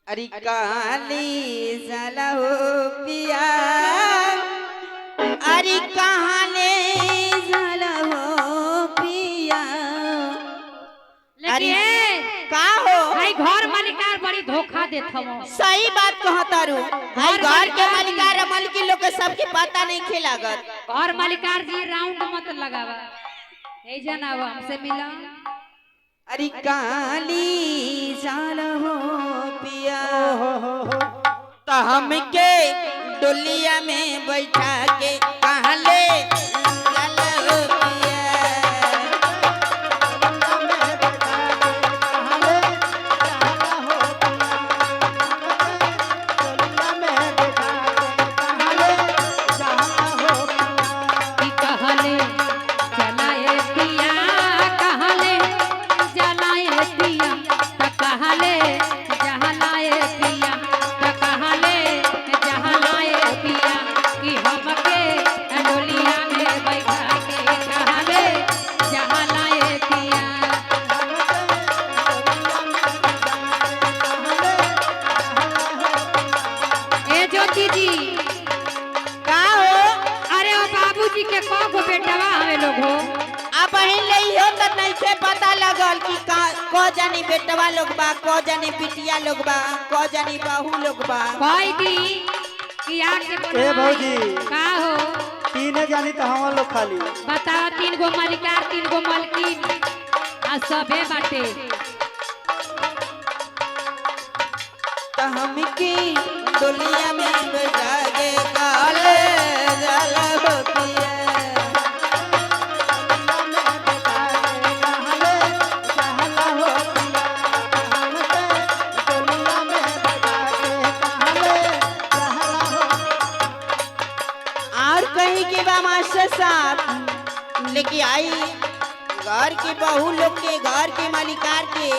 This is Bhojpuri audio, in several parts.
अरे काली जाला हो पिया, अरे कहाँ ले जाला हो पिया। लेकिन का हो भाई घर मालिकार बड़ी धोखा देत हवो। सही बात कहतारू भाई, घर के मालिकार मालिकी लोग के सबके पता नहीं खेलागत। घर मालिकार जी राउंड मत लगावा, ए जनाब हमसे मिला। अरे काली जाला हो पिया, तो हमके डोलिया में बैठा के कहाँ ले जाला हो पिया। कि कहले जलाए पिया, कहले जलाए पिया, त कहले जलाए पिया, त कहले जलाए पिया, कि हमके डोलिया में बैठा के कहले जलाए पिया। ए ज्योति जी का हो अरे ओ बाबूजी के को बेटवा हमें लोग हो। अब बहन ले हो तो नहीं से पता लगल कि को जानी बेटवा लोग बा, को जानी बिटिया लोग बा, को जानी बहू लोग बा। भाई दी कि आके ए भौजी का हो तीने जानी तो हम लोग खाली बताओ, 3 गो मालिकार 3 गो मालकिन आ सबे बाटे। तो हमके डोलिया में बैठा के काले जाला हो पिया। और कहीं के बा मास्टर साहब लेके आई घर के बहू लोग के, घर के मालिकार के,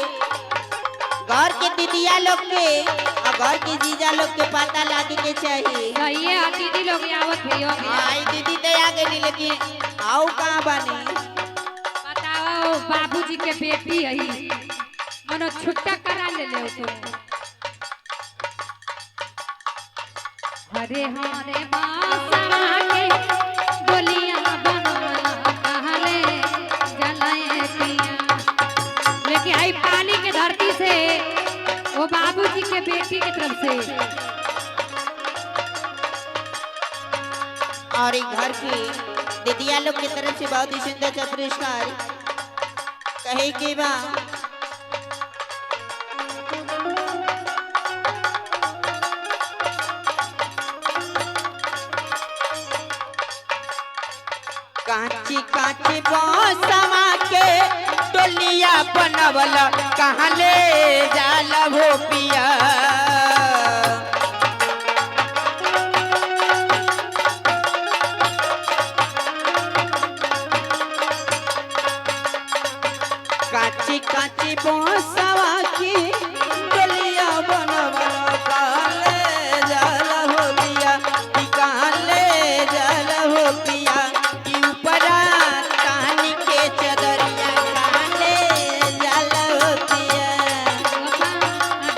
घर के दीदिया लोग के और घर के जीजा लोग के पता लागे के चाहिए। सही है, दीदी लोग आवत है यो। आई दीदी तो आ गई लेकिन आओ कहाँ बानी। बताओ बाबूजी के बेटी है, मनो छुट्टा करा ले ले तो। हरे हरे बासवा के डोलिया बनवला कहले जलाए पिया। लेकिन आई पानी के धरती से वो बाबूजी के बेटी की तरफ से और एक घर की दीदिया लोग की तरफ से बहुत ही सुंदर सा पुरस्कार कहे के बा। कांची कांची बांसवा के डोलिया बनवला कहाँ ले जाला हो पिया। कांची कांची बांसवा के डोलिया बनवला कहाँ ले जाला हो पिया, कि कहाँ ले जाला हो पिया। कि ऊपरा तानी के चदरिया कहाँ ले जाला हो पिया।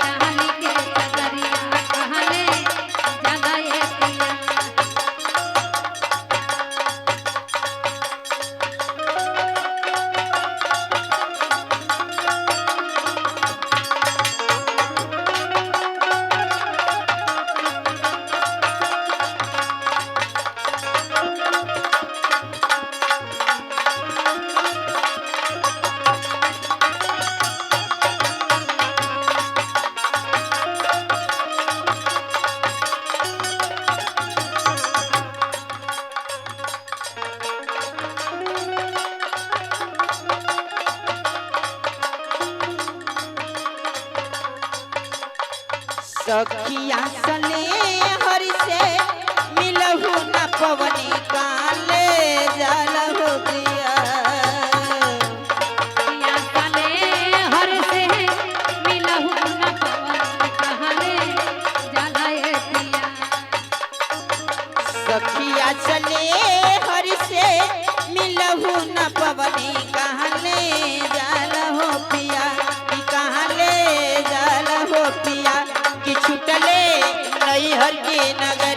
डाली के चदरिया कहले जलाए पिया। सखिया सने हर से मिलहु न पवनी काले जाला हो पिया। पिया साले हर से मिलहु न पवन कहले जलाए पिया। सखिया सने हर से मिलहु न पवनी कहाँ ले जाला हो पिया, कि कहाँ ले जाला हो पिया। मैहर की नगरिया